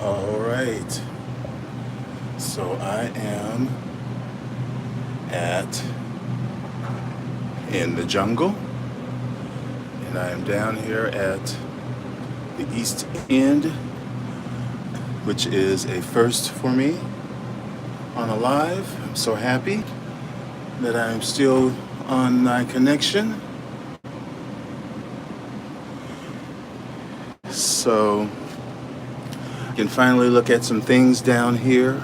All right, so I am at in the jungle, and I am down here at the East End, which is a first for me on a live. I'm so happy that I'm still on my connection. So I can finally look at some things down here.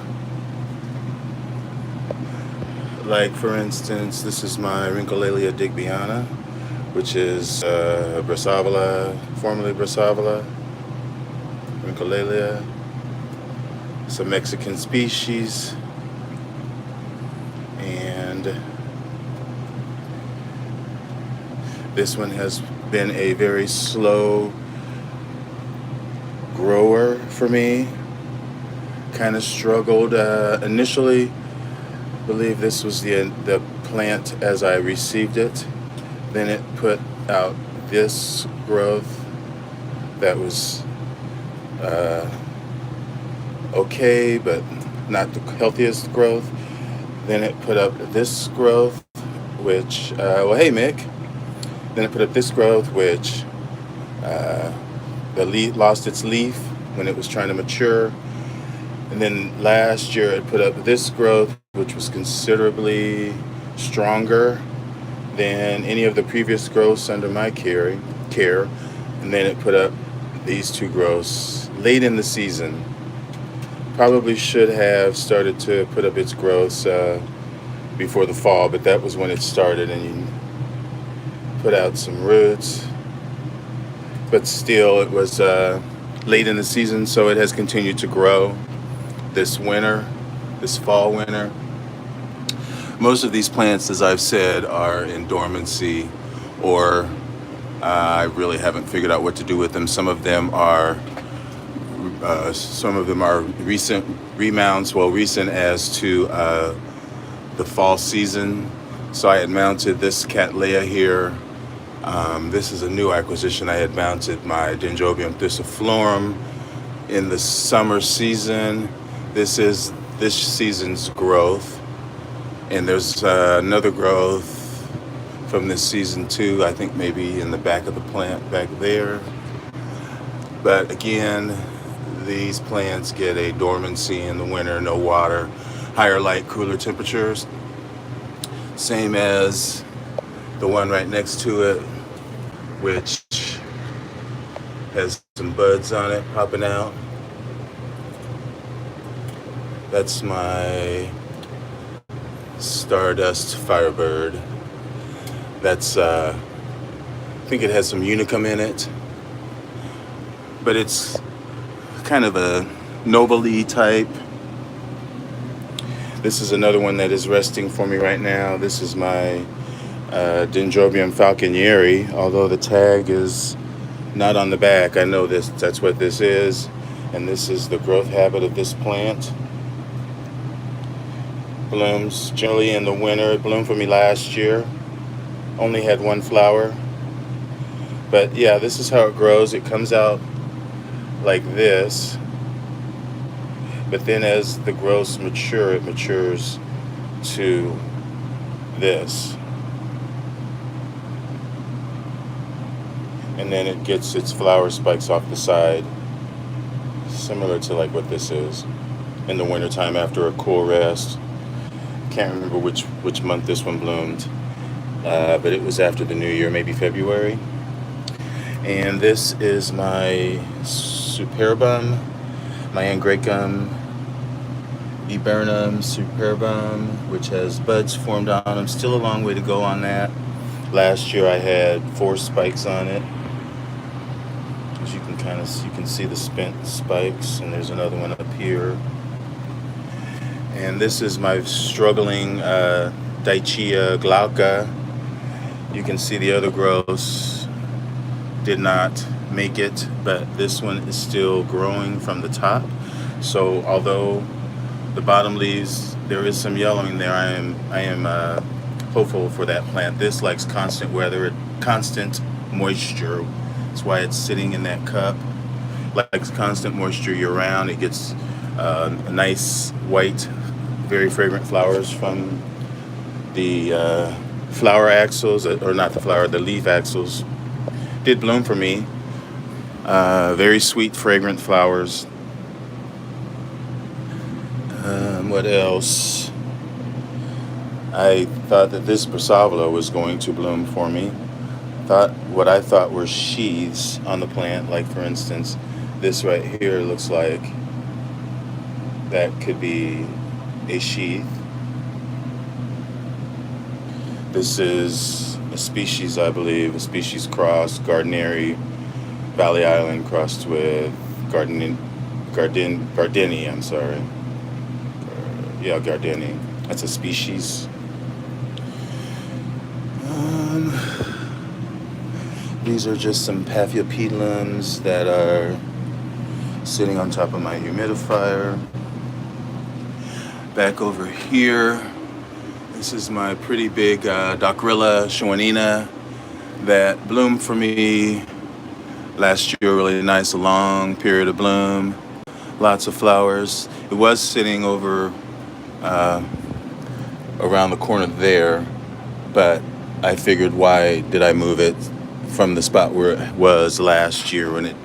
Like, for instance, this is my Rhyncholelia digbyana, which is Brassavola, formerly Brassavola, Rhyncholelia. It's a Mexican species, and this one has been a very slow grower for me. Kind of struggled initially. I believe this was the plant as I received it. Then it put out this growth that was okay, but not the healthiest growth. Then it put up this growth, which, well, hey, Mick. Then it put up this growth, which the leaf lost its leaf when it was trying to mature. And then last year it put up this growth, which was considerably stronger than any of the previous growths under my care. And then it put up these two growths late in the season. Probably should have started to put up its growths before the fall, but that was when it started, and you put out some roots. But still, it was late in the season, so it has continued to grow this winter, this fall winter. Most of these plants, as I've said, are in dormancy, or I really haven't figured out what to do with them. Some of them are recent remounts, well, recent as to the fall season. So I had mounted this Cattleya here. This is a new acquisition. I had mounted my Dendrobium thistleplurum in the summer season. This is this season's growth, and there's another growth from this season too, I think maybe in the back of the plant back there. But again, these plants get a dormancy in the winter, no water, higher light, cooler temperatures. Same as the one right next to it, which has some buds on it popping out. That's my Stardust Firebird. That's, I think it has some unicum in it, but it's kind of a Nobile type. This is another one that is resting for me right now. This is my Dendrobium falconieri, although the tag is not on the back. I know that's what this is, and this is the growth habit of this plant. Blooms generally in the winter. It bloomed for me last year. Only had one flower. But yeah, this is how it grows. It comes out like this. But then as the growths mature, it matures to this. And then it gets its flower spikes off the side, similar to like what this is in the wintertime after a cool rest. Can't remember which month this one bloomed, but it was after the new year, maybe February. And this is my superbum, my Angraecum viburnum superbum, which has buds formed on them. Still a long way to go on that. Last year I had 4 spikes on it. As you can see the spent spikes, and there's another one up here. And this is my struggling Daichia glauca. You can see the other growths did not make it, but this one is still growing from the top. So although the bottom leaves, there is some yellowing there, I am hopeful for that plant. This likes constant weather, constant moisture. That's why it's sitting in that cup. likes constant moisture year round. It gets nice white, very fragrant flowers from the flower axils, or not the flower, the leaf axils. Did bloom for me. Very sweet, fragrant flowers. What else? I thought that this Brassavola was going to bloom for me. What I thought were sheaths on the plant, like for instance, this right here looks like that could be a sheath. This is a species, I believe, a species cross, Gardneri, Valley Island crossed with Gardeni, I'm sorry. Yeah, Gardeni. That's a species. These are just some Paphiopedilums that are sitting on top of my humidifier. Back over here, this is my pretty big Dochrilla schwannina that bloomed for me last year. Really nice, a long period of bloom, lots of flowers. It was sitting over around the corner there, but I figured, why did I move it from the spot where it was last year when it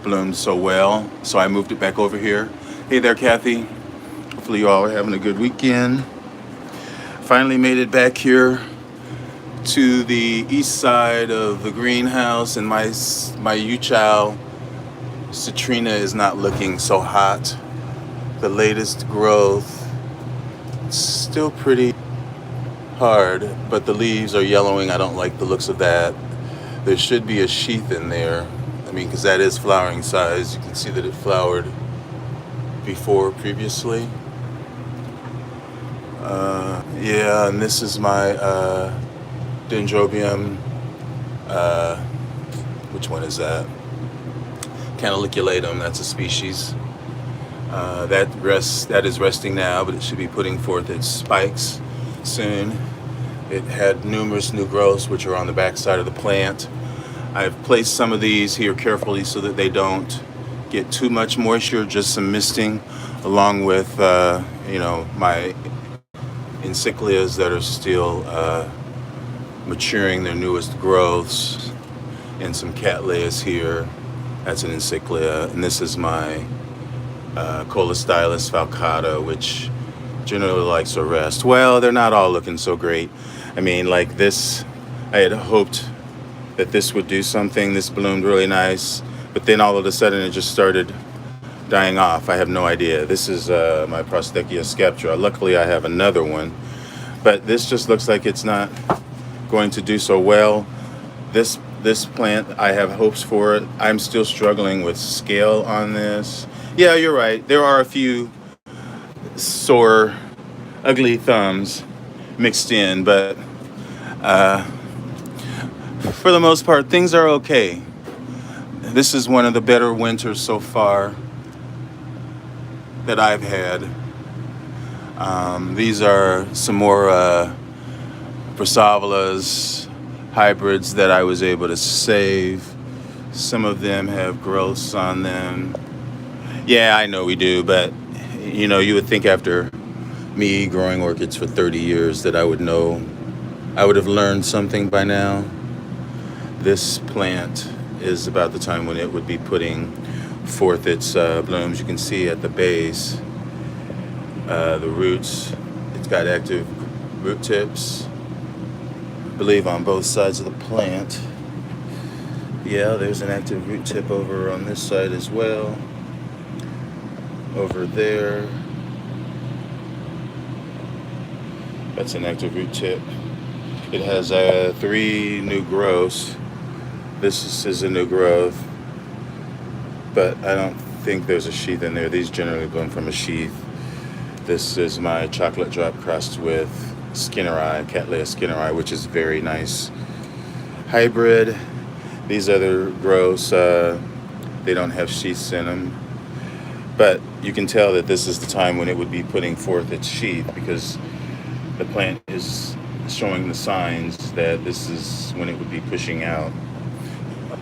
bloomed so well? So I moved it back over here. Hey there, Kathy. Hopefully you all are having a good weekend. Finally made it back here to the east side of the greenhouse, and my Yuchao citrina is not looking so hot. The latest growth, still pretty hard, but the leaves are yellowing. I don't like the looks of that. There should be a sheath in there. I mean, because that is flowering size. You can see that it flowered previously. Yeah, and this is my Dendrobium. Which one is that? Cannaliculatum. That's a species. That is resting now, but it should be putting forth its spikes soon. It had numerous new growths which are on the back side of the plant. I've placed some of these here carefully so that they don't get too much moisture, just some misting, along with my encyclias that are still maturing their newest growths, and some Cattleyas here. That's an encyclia, and this is my Colostylus falcata, which generally likes to rest. Well, they're not all looking so great. I mean, like this, I had hoped that this would do something. This bloomed really nice, but then all of a sudden it just started dying off. I have no idea. This is my Prostechia sceptra. Luckily, I have another one, but this just looks like it's not going to do so well. This plant, I have hopes for it. I'm still struggling with scale on this. Yeah, you're right. There are a few sore, ugly thumbs mixed in, but for the most part, things are okay. This is one of the better winters so far that I've had. These are some more Brassavolas hybrids that I was able to save. Some of them have growths on them. Yeah, I know we do, but you would think after me growing orchids for 30 years that I would have learned something by now. This plant is about the time when it would be putting forth its blooms. You can see at the base, the roots, it's got active root tips, I believe on both sides of the plant. Yeah, there's an active root tip over on this side as well. Over there, that's an active root tip. It has 3 new growths. This is a new growth, but I don't think there's a sheath in there. These generally bloom from a sheath. This is my chocolate drop crossed with Skinneri, Cattleyas Skinneri, which is very nice hybrid. These other growths, they don't have sheaths in them. But you can tell that this is the time when it would be putting forth its sheath, because the plant is showing the signs that this is when it would be pushing out.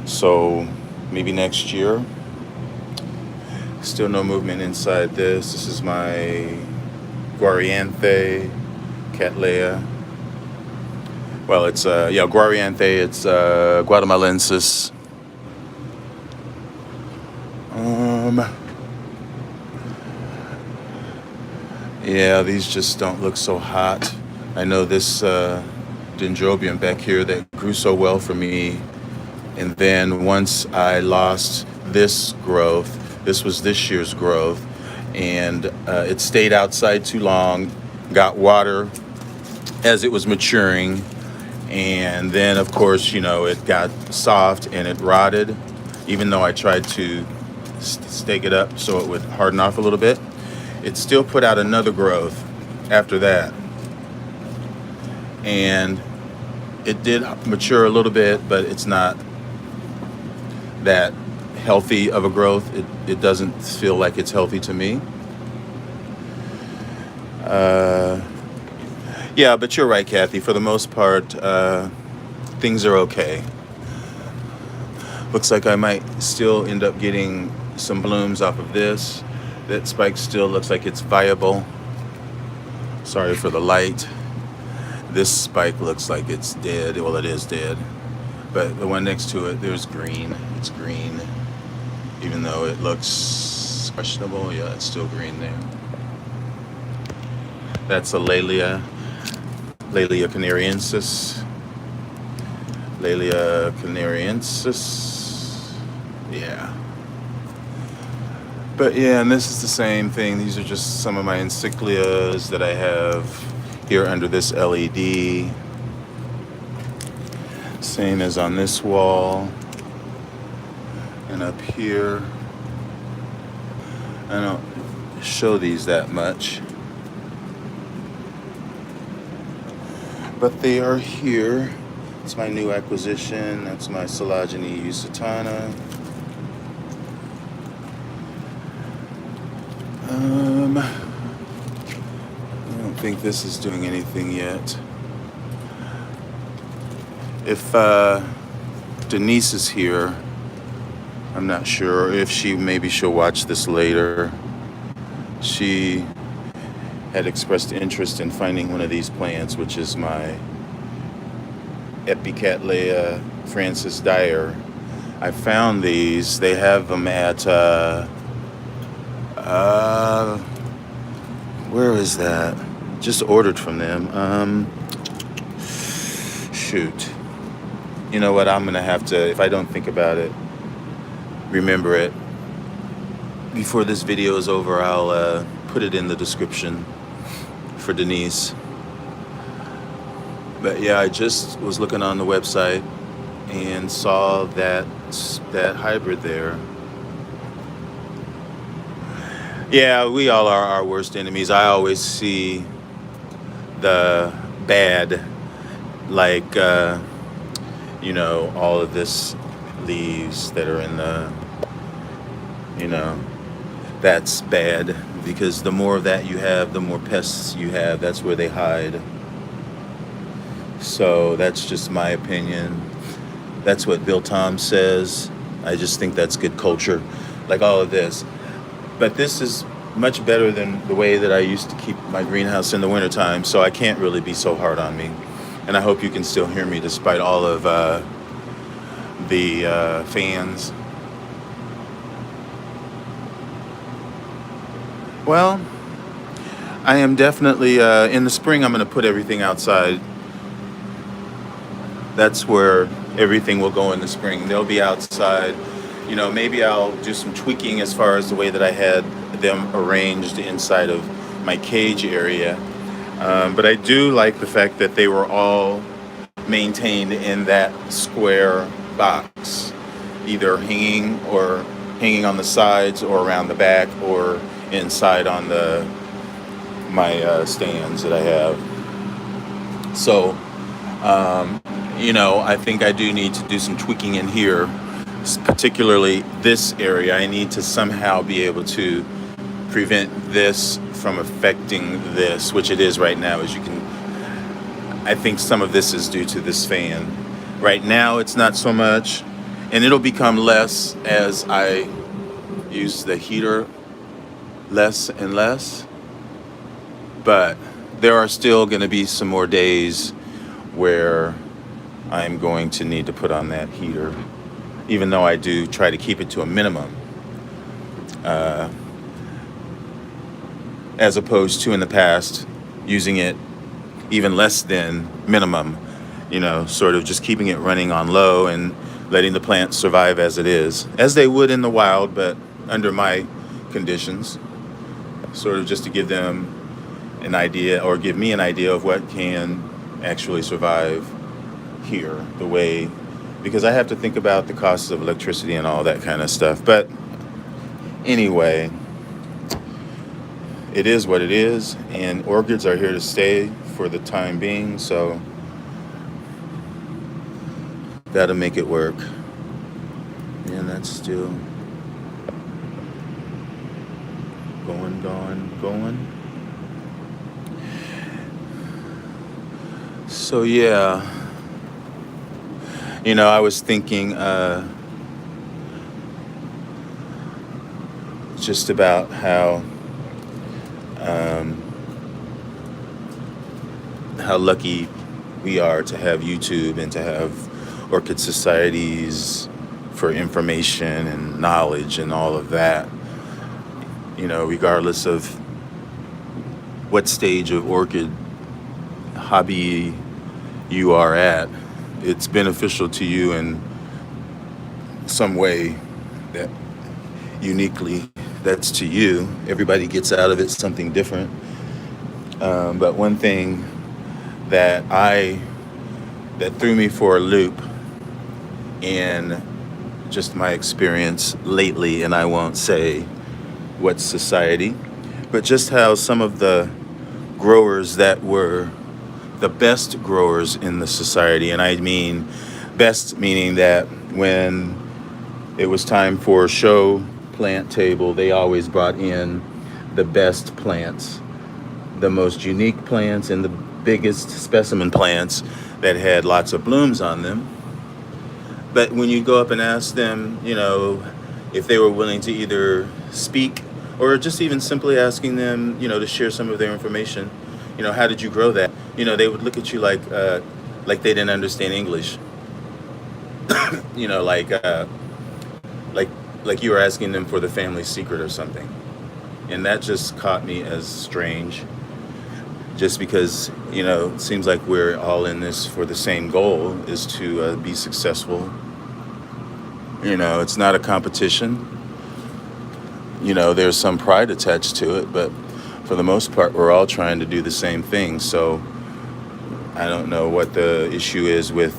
So maybe next year Still no movement inside this. This is my Guarianthe Cattleyas. Well, it's Guarianthe. It's Guatemalensis. Yeah, these just don't look so hot. I know this dendrobium back here that grew so well for me, and then once I lost this growth, this was this year's growth, and it stayed outside too long, got water as it was maturing, and then of course, you know, it got soft and it rotted, even though I tried to stake it up so it would harden off a little bit. It still put out another growth after that, and it did mature a little bit, but it's not that healthy of a growth. It doesn't feel like it's healthy to me. Yeah, but you're right, Kathy. For the most part, things are okay. Looks like I might still end up getting some blooms off of this. That spike still looks like it's viable. Sorry for the light. This spike looks like it's dead. Well, it is dead. But the one next to it, there's green. It's green. Even though it looks questionable, yeah, it's still green there. That's a Laelia canariensis. Laelia canariensis. Yeah. But yeah, and this is the same thing. These are just some of my encyclias that I have here under this LED. Same as on this wall. And up here. I don't show these that much, but they are here. It's my new acquisition. That's my Silogene usitana. I don't think this is doing anything yet. If Denise is here, I'm not sure. If maybe she'll watch this later. She had expressed interest in finding one of these plants, which is my Epicatleya Francis Dyer. I found these. They have them at where is that? Just ordered from them. Shoot. You know what? I'm gonna have to, if I don't think about it, remember it. Before this video is over, I'll put it in the description for Denise. But yeah, I just was looking on the website and saw that hybrid there. Yeah, we all are our worst enemies. I always see the bad, like you know, all of this leaves that are in the, you know, that's bad, because the more of that you have, the more pests you have. That's where they hide. So that's just my opinion. That's what Bill Tom says. I just think that's good culture, like all of this. But this is much better than the way that I used to keep my greenhouse in the wintertime, so I can't really be so hard on me. And I hope you can still hear me despite all of the fans. Well, I am definitely, in the spring, I'm going to put everything outside. That's where everything will go in the spring. They'll be outside. You know, maybe I'll do some tweaking as far as the way that I had them arranged inside of my cage area. But I do like the fact that they were all maintained in that square box, either hanging on the sides or around the back or inside on my stands that I have. So, you know, I think I do need to do some tweaking in here, particularly this area. I need to somehow be able to prevent this from affecting this, which it is right now. As you can, I think some of this is due to this fan. Right now it's not so much, and it'll become less as I use the heater less and less, but there are still going to be some more days where I'm going to need to put on that heater, even though I do try to keep it to a minimum, as opposed to in the past using it even less than minimum, sort of just keeping it running on low and letting the plants survive as it is, as they would in the wild, but under my conditions, sort of just to give them an idea, or give me an idea of what can actually survive here, because I have to think about the costs of electricity and all that kind of stuff. But anyway, it is what it is, and orchids are here to stay for the time being, so gotta make it work. And that's still going. So yeah, I was thinking just about how lucky we are to have YouTube and to have orchid societies for information and knowledge and all of that. Regardless of what stage of orchid hobby you are at, it's beneficial to you in some way that uniquely that's to you. Everybody gets out of it something different. But one thing that threw me for a loop in just my experience lately, and I won't say what society, but just how some of the growers that were the best growers in the society, and I mean best meaning that when it was time for a show plant table, they always brought in the best plants, the most unique plants, and the biggest specimen plants that had lots of blooms on them. But when you go up and ask them, if they were willing to either speak, or just even simply asking them, to share some of their information, how did you grow that? They would look at you like they didn't understand English. Like you were asking them for the family secret or something. And that just caught me as strange. Just because, it seems like we're all in this for the same goal, is to be successful. It's not a competition. There's some pride attached to it, but for the most part, we're all trying to do the same thing. So I don't know what the issue is with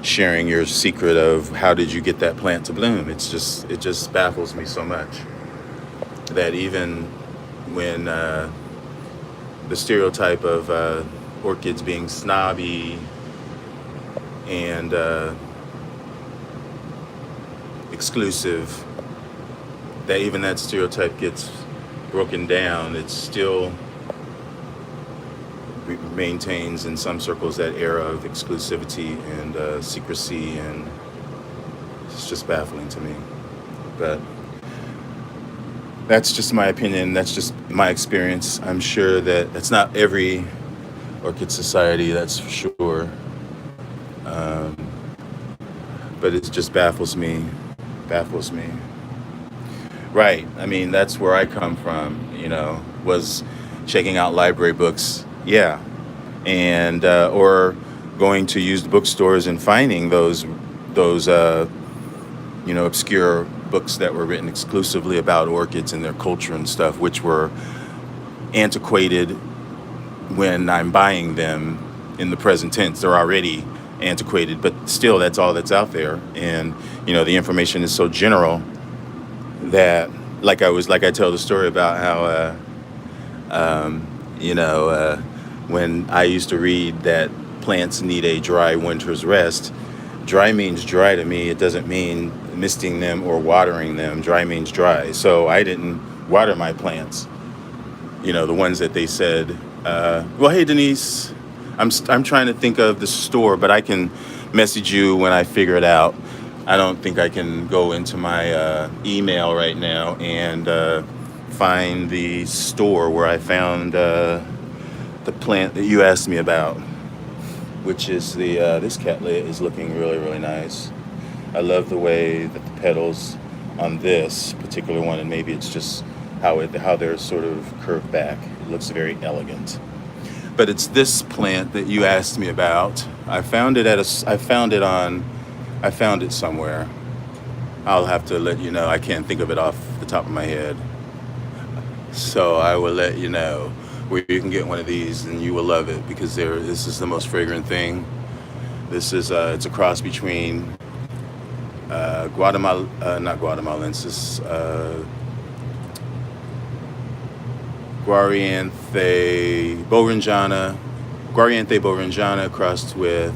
sharing your secret of how did you get that plant to bloom. It just baffles me so much that even when the stereotype of orchids being snobby and exclusive, that even that stereotype gets broken down, it still maintains in some circles that era of exclusivity and secrecy, and it's just baffling to me. But that's just my opinion. That's just my experience. I'm sure that it's not every orchid society, that's for sure. But it just baffles me. Right. I mean, that's where I come from, was checking out library books. Yeah. And, or going to used bookstores and finding those obscure books that were written exclusively about orchids and their culture and stuff, which were antiquated when I'm buying them in the present tense. They're already antiquated, but still that's all that's out there. And, the information is so general that, like I tell the story about how, when I used to read that plants need a dry winter's rest, dry means dry to me. It doesn't mean misting them or watering them. Dry means dry. So I didn't water my plants, the ones that they said, well, hey, Denise, I'm trying to think of the store, but I can message you when I figure it out. I don't think I can go into my email right now and find the store where I found the plant that you asked me about, which is the this Cattleya is looking really, really nice. I love the way that the petals on this particular one, and maybe it's just how they're sort of curved back. It looks very elegant. But it's this plant that you asked me about. I found it somewhere. I'll have to let you know. I can't think of it off the top of my head. So I will let you know where you can get one of these, and you will love it, because this is the most fragrant thing. It's a cross between not Guatemalans, Guarianthe Borinjana crossed with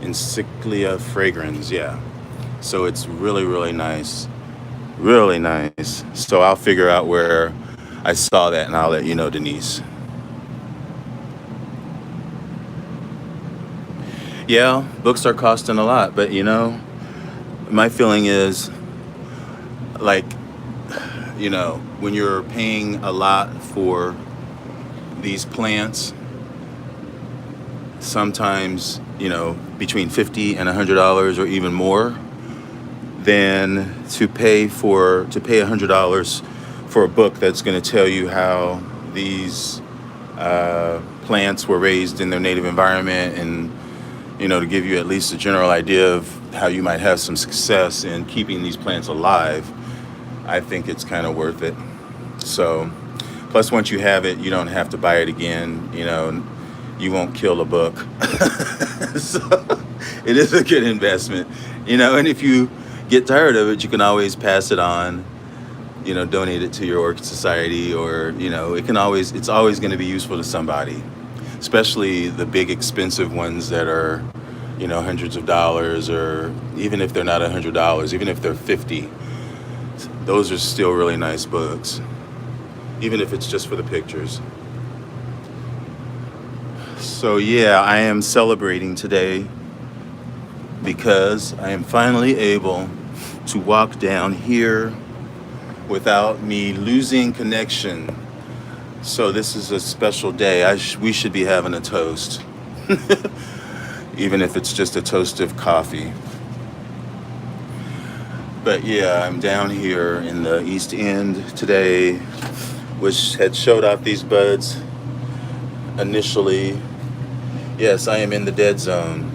Encyclia fragrans, yeah. So it's really, really nice. Really nice. So I'll figure out where I saw that, and I'll let you know, Denise. Yeah, books are costing a lot, but my feeling is, like, when you're paying a lot for these plants, sometimes, between $50 and $100 or even more, than to pay $100 for a book that's going to tell you how these plants were raised in their native environment, and to give you at least a general idea of how you might have some success in keeping these plants alive. I think it's kind of worth it. So, plus once you have it, you don't have to buy it again. You won't kill a book. So it is a good investment. And if you get tired of it, you can always pass it on. Donate it to your Orchid Society, or it's always going to be useful to somebody, especially the big expensive ones that are hundreds of dollars, or even if they're not $100, even if they're $50, those are still really nice books, even if it's just for the pictures. So yeah, I am celebrating today because I am finally able to walk down here without me losing connection. So this is a special day. We should be having a toast. Even if it's just a toast of coffee. But yeah, I'm down here in the East End today, which had showed off these buds initially. Yes, I am in the dead zone.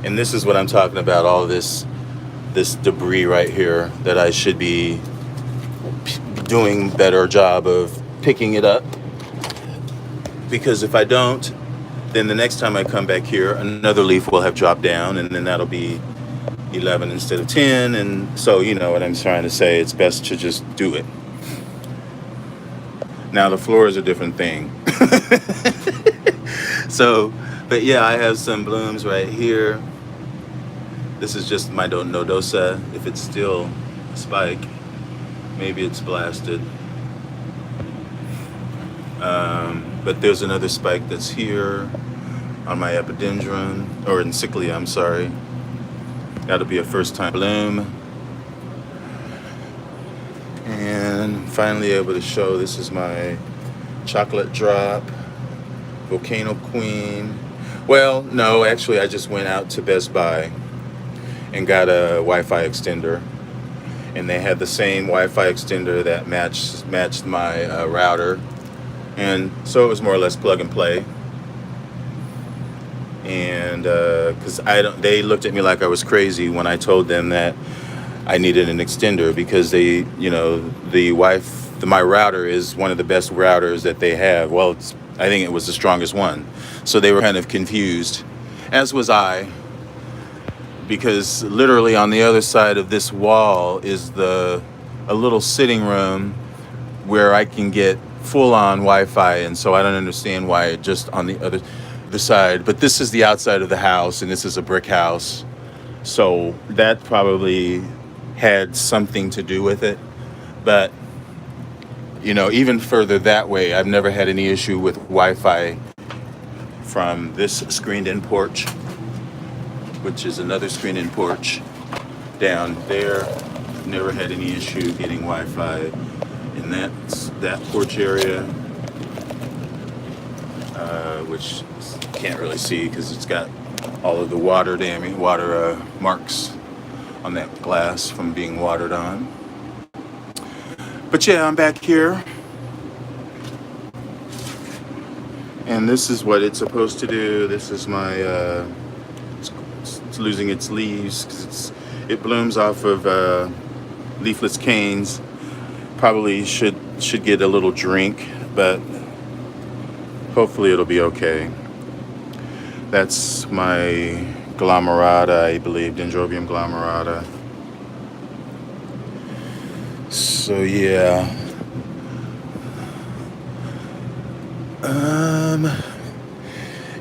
And this is what I'm talking about, all this debris right here that I should be doing a better job of picking it up. Because if I don't, then the next time I come back here, another leaf will have dropped down, and then that'll be 11 instead of 10. And so, you know what I'm trying to say, it's best to just do it. Now, the floor is a different thing. So, but yeah, I have some blooms right here. This is just my nodosa. If it's still a spike, maybe it's blasted. But there's another spike that's here on my epidendrum, or encyclia, I'm sorry. That'll be a first time bloom. And finally able to show, this is my chocolate drop, volcano queen. Well, no, actually I just went out to Best Buy and got a Wi-Fi extender. And they had the same Wi-Fi extender that matched my router. And so it was more or less plug and play. And because they looked at me like I was crazy when I told them that I needed an extender, because they, my router is one of the best routers that they have. Well, I think it was the strongest one. So they were kind of confused, as was I, because literally on the other side of this wall is a little sitting room where I can get full-on Wi-Fi, and so I don't understand why just on the other side. But this is the outside of the house, and this is a brick house, so that probably had something to do with it. But even further that way, I've never had any issue with Wi-Fi from this screened-in porch, which is another screened-in porch. down there. Never had any issue getting Wi-Fi in that porch area, which can't really see because it's got all of the water damage, marks on that glass from being watered on. But yeah, I'm back here, and this is what it's supposed to do. This is my it's losing its leaves because it blooms off of leafless canes. Probably should get a little drink, but hopefully it'll be okay. That's my glomerata, I believe, Dendrobium glomerata. So yeah,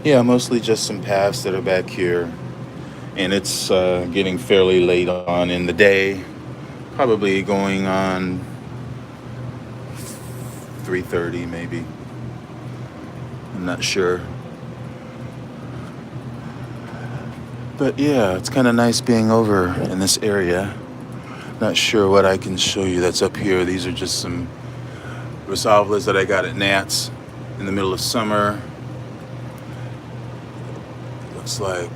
yeah, mostly just some paths that are back here, and it's getting fairly late on in the day, probably going on 3:30 maybe. I'm not sure. But yeah, it's kind of nice being over in this area. Not sure what I can show you that's up here. These are just some Rosalvas that I got at Nats in the middle of summer. Looks like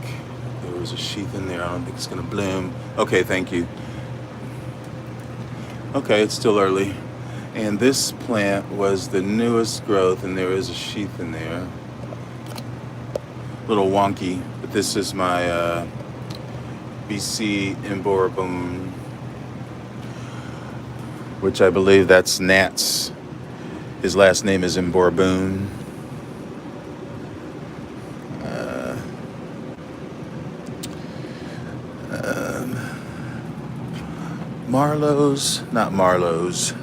there was a sheath in there. I don't think it's gonna bloom. Okay, thank you. Okay, it's still early. And this plant was the newest growth, and there is a sheath in there. A little wonky, but this is my BC Emborabum, which I believe that's Nat's. His last name is Emborabun. Marlowe's, not Marlowe's.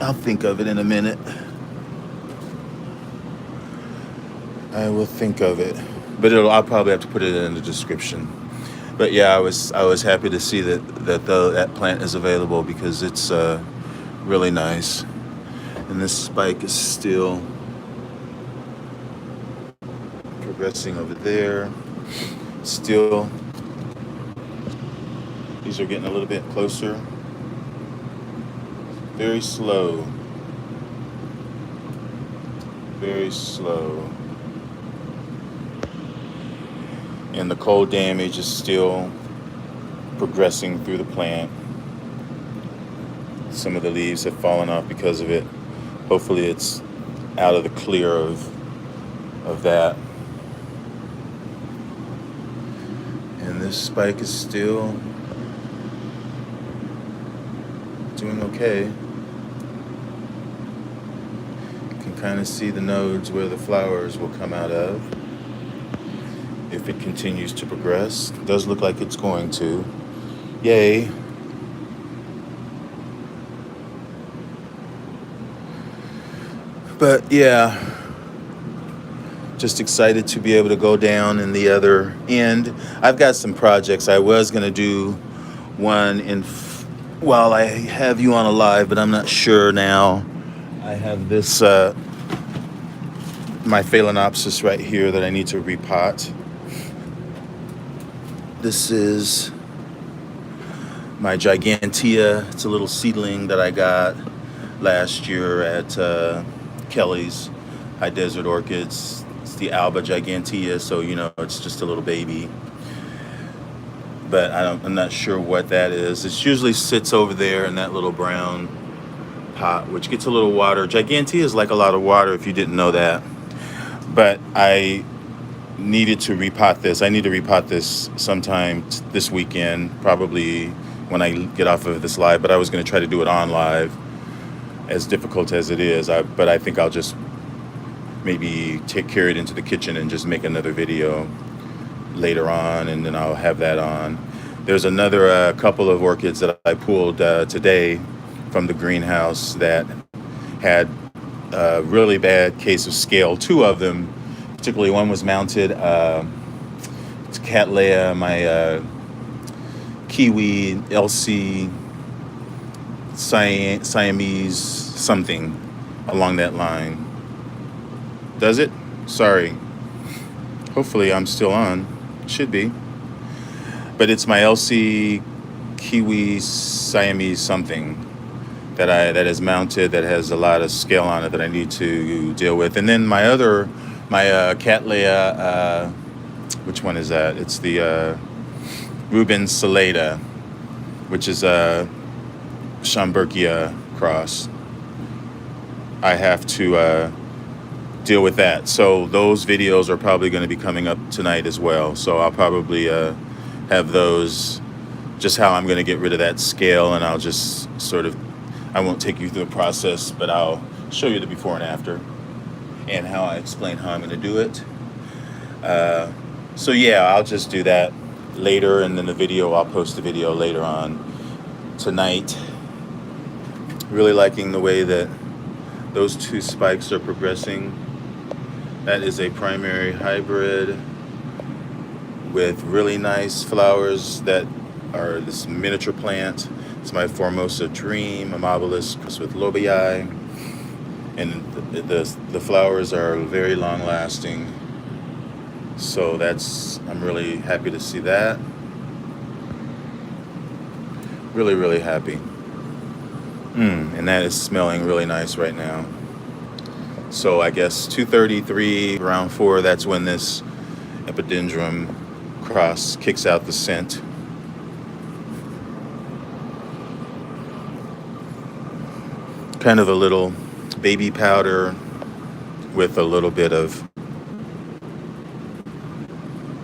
I'll think of it in a minute. I will think of it, but I'll probably have to put it in the description. But yeah, I was happy to see that plant is available because it's really nice. And this spike is still progressing over there. Still, these are getting a little bit closer. Very slow. Very slow. And the cold damage is still progressing through the plant. Some of the leaves have fallen off because of it. Hopefully it's out of the clear of that. And this spike is still doing okay. You can kind of see the nodes where the flowers will come out of if it continues to progress. It does look like it's going to. Yay. But yeah, just excited to be able to go down in the other end. I've got some projects. I was going to do one while I have you on a live, but I'm not sure now. I have this, my Phalaenopsis right here that I need to repot. This is my Gigantea. It's a little seedling that I got last year at Kelly's High Desert Orchids. It's the Alba Gigantea, so you know it's just a little baby. But I'm not sure what that is. It usually sits over there in that little brown pot, which gets a little water. Giganteas like a lot of water, if you didn't know that. But I needed to repot this. I need to repot this sometime this weekend, probably when I get off of this live, but I was going to try to do it on live, as difficult as it is. But I think I'll just maybe carry it into the kitchen and just make another video later on, and then I'll have that on. There's another couple of orchids that I pulled today from the greenhouse that had a really bad case of scale. Two of them, particularly one was mounted. It's Cattleyas, my Kiwi LC Siamese something along that line. Does it? Sorry. Hopefully I'm still on. Should be. but it's my LC Kiwi Siamese something that is mounted, that has a lot of scale on it that I need to deal with. And then my Cattleyas, which one is that? It's the Reuben Salada, which is a Schomburgia cross. I have to deal with that. So those videos are probably going to be coming up tonight as well. So I'll probably have those, just how I'm going to get rid of that scale, and I'll just sort of, I won't take you through the process, but I'll show you the before and after and how I explain how I'm going to do it. So yeah, I'll just do that later, and then I'll post the video later on tonight. Really liking the way that those two spikes are progressing. That is a primary hybrid with really nice flowers that are this miniature plant. It's my Formosa Dream, Amabilis with lobii, and the flowers are very long lasting. So I'm really happy to see that. Really, really happy. And that is smelling really nice right now. So I guess 2:33, around 4, that's when this epidendrum cross kicks out the scent. Kind of a little baby powder with a little bit of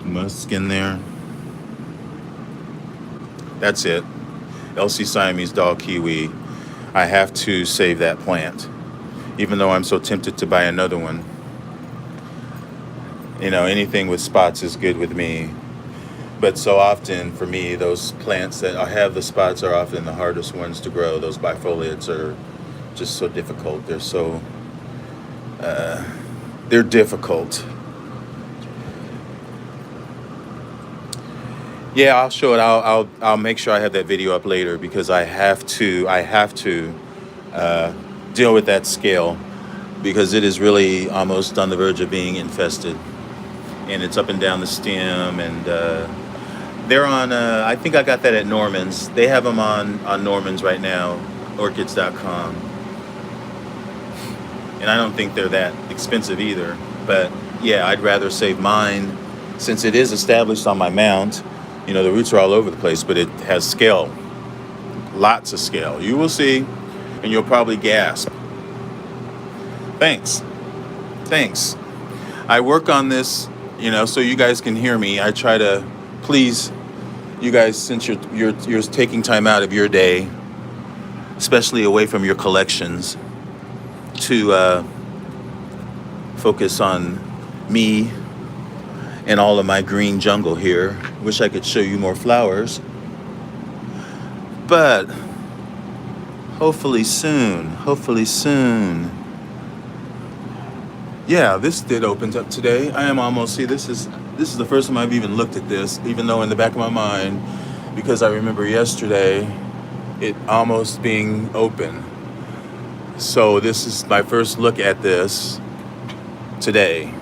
musk in there. That's it. LC Siamese Doll Kiwi. I have to save that plant, even though I'm so tempted to buy another one. You know, anything with spots is good with me. But so often for me, those plants that have the spots are often the hardest ones to grow. Those bifoliates are just so difficult. They're difficult. Yeah, I'll show it. I'll make sure I have that video up later, because I have to deal with that scale, because it is really almost on the verge of being infested, and it's up and down the stem, and they're on. I think I got that at Norman's. They have them on Norman's right now, Orchids.com. And I don't think they're that expensive either. But yeah, I'd rather save mine, since it is established on my mount. You know, the roots are all over the place, but it has scale. Lots of scale. You will see, and you'll probably gasp. Thanks. I work on this, so you guys can hear me. I try to please you guys, since you're taking time out of your day, especially away from your collections, to focus on me and all of my green jungle here. Wish I could show you more flowers, but hopefully soon. Yeah, this did open up today. I am almost, this is the first time I've even looked at this, even though in the back of my mind, because I remember yesterday it almost being open. So this is my first look at this today,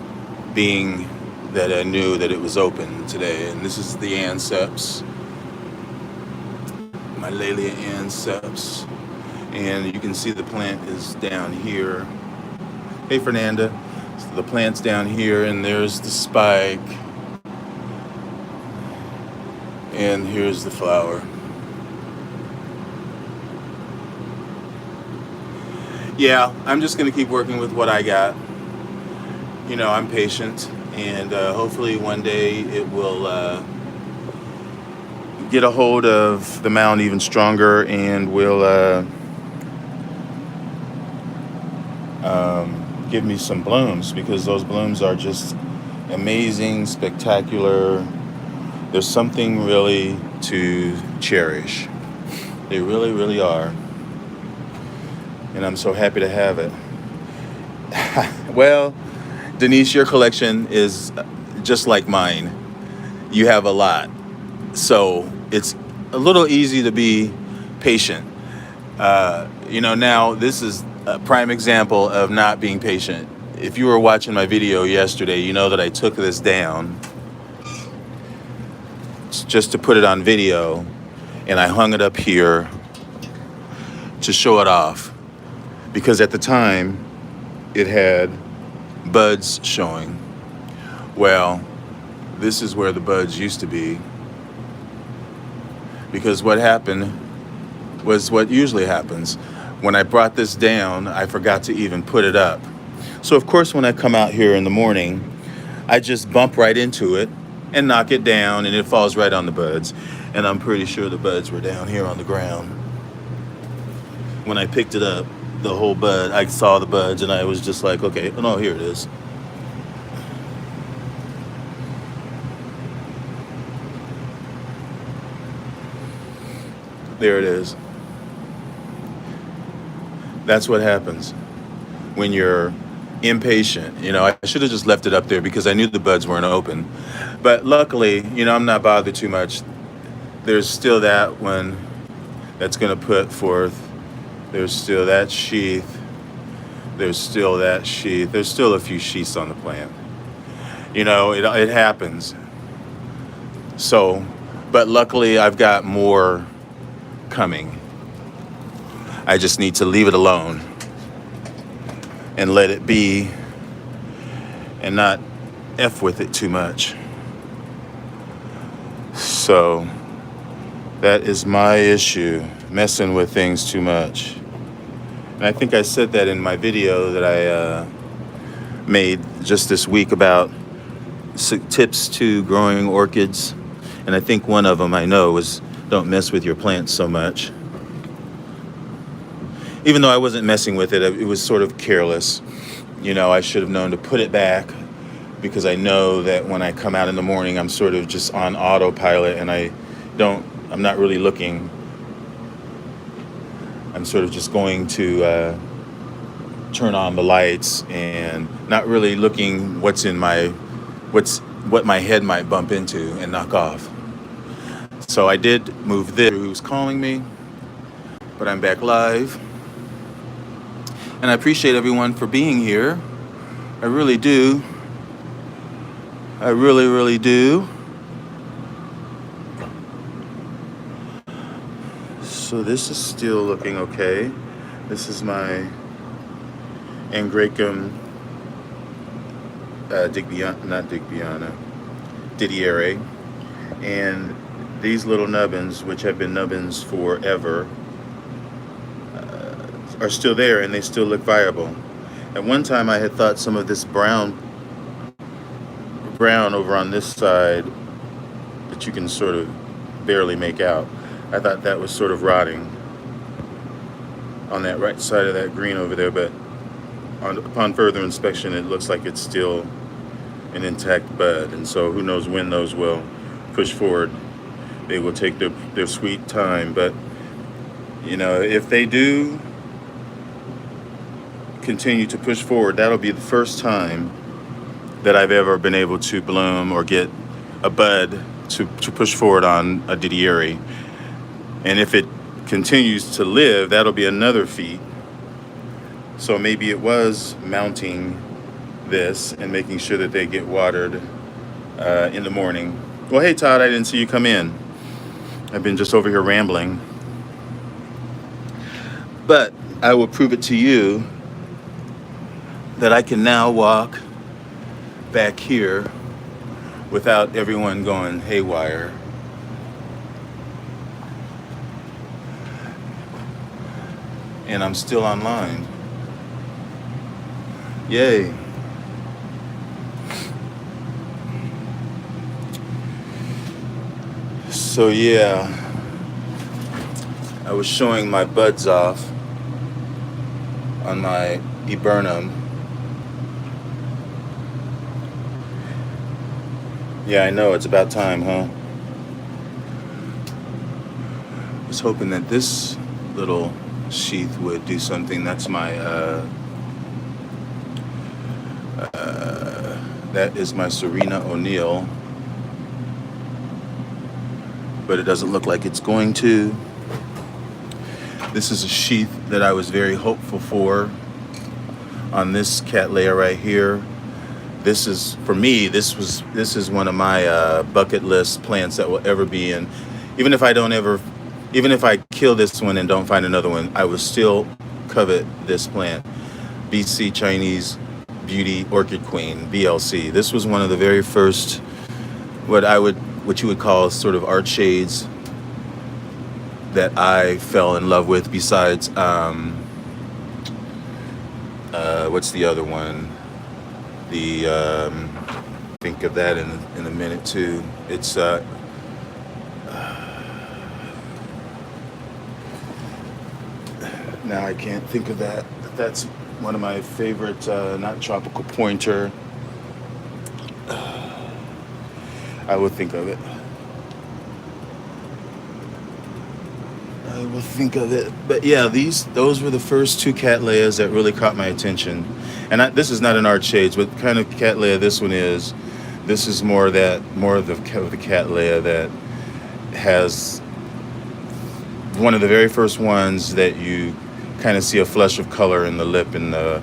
being that I knew that it was open today. And this is the anseps, my Laelia anseps. And you can see the plant is down here. Hey, Fernanda. So the plant's down here, and there's the spike. And here's the flower. Yeah, I'm just going to keep working with what I got. I'm patient, and hopefully one day it will get a hold of the mound even stronger, and will give me some blooms, because those blooms are just amazing, spectacular. There's something really to cherish. They really, really are. And I'm so happy to have it. Well, Denise, your collection is just like mine. You have a lot. So it's a little easy to be patient. Now this is a prime example of not being patient. If you were watching my video yesterday, you know that I took this down. just to put it on video, and I hung it up here to show it off, because at the time it had buds showing. Well, this is where the buds used to be, because what happened was what usually happens. When I brought this down, I forgot to even put it up. So of course, when I come out here in the morning, I just bump right into it and knock it down, and it falls right on the buds. And I'm pretty sure the buds were down here on the ground. When I picked it up, the whole bud, I saw the buds, and I was just like, okay, oh no, here it is. There it is. That's what happens when you're impatient. You know, I should have just left it up there because I knew the buds weren't open. But luckily, you know, I'm not bothered too much. There's still that one that's going to put forth. There's still that sheath. There's still that sheath. There's still a few sheaths on the plant. You know, it happens. So, but luckily I've got more coming. I just need to leave it alone and let it be and not F with it too much. So that is my issue, messing with things too much. And I think I said that in my video that I made just this week about tips to growing orchids. And I think one of them I know was don't mess with your plants so much. Even though I wasn't messing with it, it was sort of careless. You know, I should have known to put it back, because I know that when I come out in the morning, I'm sort of just on autopilot, and I'm not really looking. I'm sort of just going to turn on the lights and not really looking what my head might bump into and knock off. So I did move this. Who's calling me? But I'm back live. And I appreciate everyone for being here. I really do. I really, really do. So this is still looking okay. This is my Angraecum Didiere. And these little nubbins, which have been nubbins forever, are still there, and they still look viable. At one time I had thought some of this brown over on this side that you can sort of barely make out, I thought that was sort of rotting on that right side of that green over there, but upon further inspection it looks like it's still an intact bud. And so who knows when those will push forward. They will take their sweet time, but you know, if they do continue to push forward, that'll be the first time that I've ever been able to bloom or get a bud to push forward on a Didiere. And if it continues to live, that'll be another feat. So maybe it was mounting this and making sure that they get watered in the morning. Well, hey Todd, I didn't see you come in. I've been just over here rambling. But I will prove it to you that I can now walk back here without everyone going haywire. And I'm still online. Yay. So yeah, I was showing my buds off on my viburnum. Yeah, I know, it's about time, huh? I was hoping that this little sheath would do something. That's my, that is my Serena O'Neill. But it doesn't look like it's going to. This is a sheath that I was very hopeful for on this Cattleya right here. this is, for me, this is one of my bucket list plants that will ever be in. Even if I don't ever, even if I kill this one and don't find another one, I would still covet this plant. BC Chinese Beauty Orchid Queen, BLC. This was one of the very first, what you would call sort of art shades that I fell in love with. Besides, what's the other one? Think of that in a minute too. It's now I can't think of that. That's one of my favorite, not tropical pointer. I will think of it. I will think of it. But yeah, those were the first two Cattleyas that really caught my attention. And this is not an art shades, but kind of Cattleya this one is. This is more of the Cattleya that has one of the very first ones that you kind of see a flush of color in the lip and the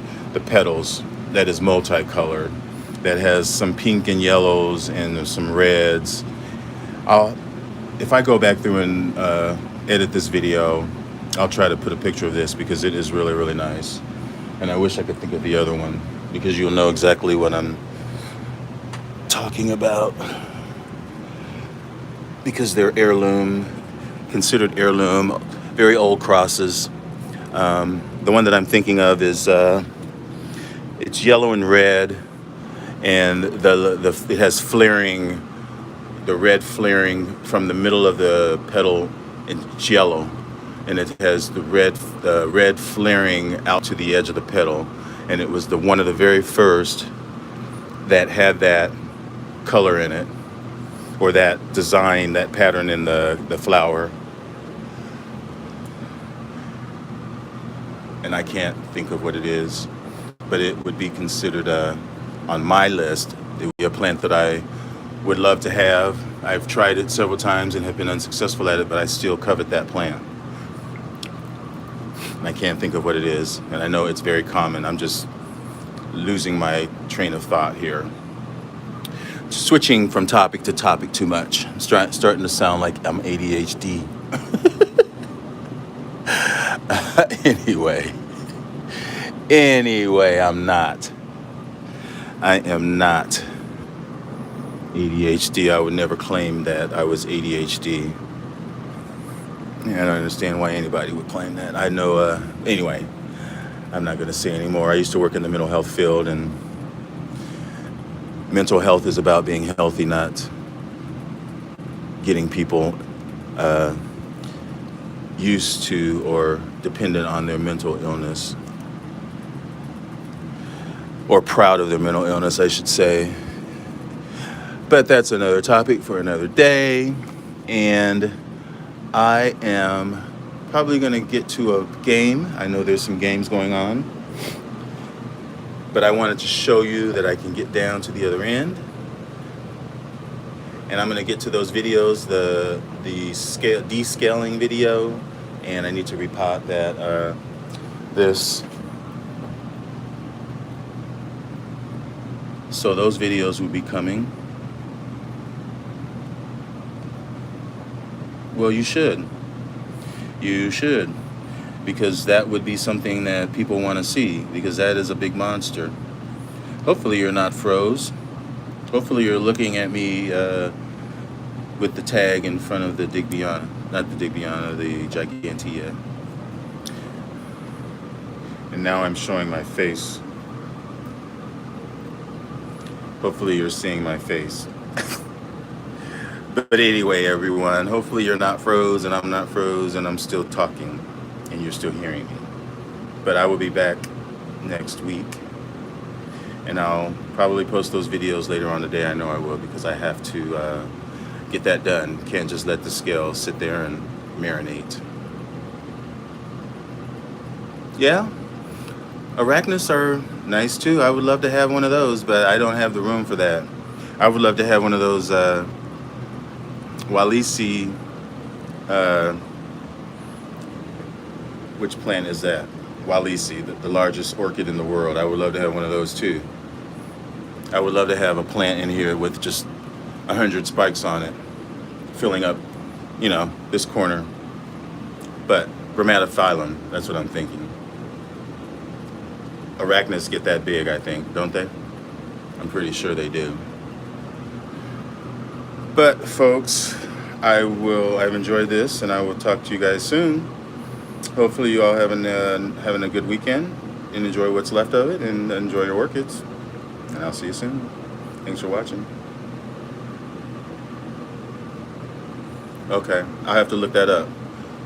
petals that is multicolored, that has some pink and yellows and some reds. If I go back through and edit this video, I'll try to put a picture of this because it is really, really nice. And I wish I could think of the other one because you'll know exactly what I'm talking about, because they're heirloom, considered heirloom, very old crosses. The one that I'm thinking of is it's yellow and red, and it has flaring, the red flaring from the middle of the petal. It's yellow, and it has the red flaring out to the edge of the petal, and it was one of the very first that had that color in it, or that design, that pattern in the flower. And I can't think of what it is, but it would be considered on my list. It would be a plant that I would love to have. I've tried it several times and have been unsuccessful at it, but I still covet that plant. And I can't think of what it is, and I know it's very common. I'm just losing my train of thought here. Switching from topic to topic too much. I'm starting to sound like I'm ADHD. Anyway, I'm not. I am not ADHD. I would never claim that I was ADHD. I don't understand why anybody would claim that. I know, anyway, I'm not going to say anymore. I used to work in the mental health field, and mental health is about being healthy, not getting people used to or dependent on their mental illness, or proud of their mental illness, I should say. But that's another topic for another day. And I am probably going to get to a game. I know there's some games going on, but I wanted to show you that I can get down to the other end. And I'm going to get to those videos, the descaling video, and I need to repot that this. So those videos will be coming. Well, you should. You should. Because that would be something that people want to see, because that is a big monster. Hopefully you're not froze. Hopefully you're looking at me with the tag in front of the Digbyana. Not the Digbyana, the Gigantea. And now I'm showing my face. Hopefully you're seeing my face. But anyway, everyone, hopefully you're not froze and I'm not froze and I'm still talking and you're still hearing me. But I will be back next week, and I'll probably post those videos later on today. I know I will, because I have to get that done. Can't just let the scale sit there and marinate. Yeah, arachnids are nice too. I would love to have one of those, but I don't have the room for that. I would love to have one of those Walisi, which plant is that? Walisi, the largest orchid in the world. I would love to have one of those too. I would love to have a plant in here with just 100 spikes on it, filling up, this corner. But bromatophyllum, that's what I'm thinking. Arachnids get that big, I think, don't they? I'm pretty sure they do. But folks, I've enjoyed this, and I will talk to you guys soon. Hopefully you all having a good weekend, and enjoy what's left of it, and enjoy your orchids. And I'll see you soon. Thanks for watching. Okay, I have to look that up.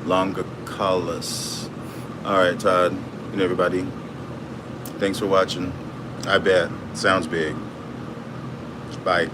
Longicollis. Alright, Todd and everybody. Thanks for watching. I bet. Sounds big. Bye.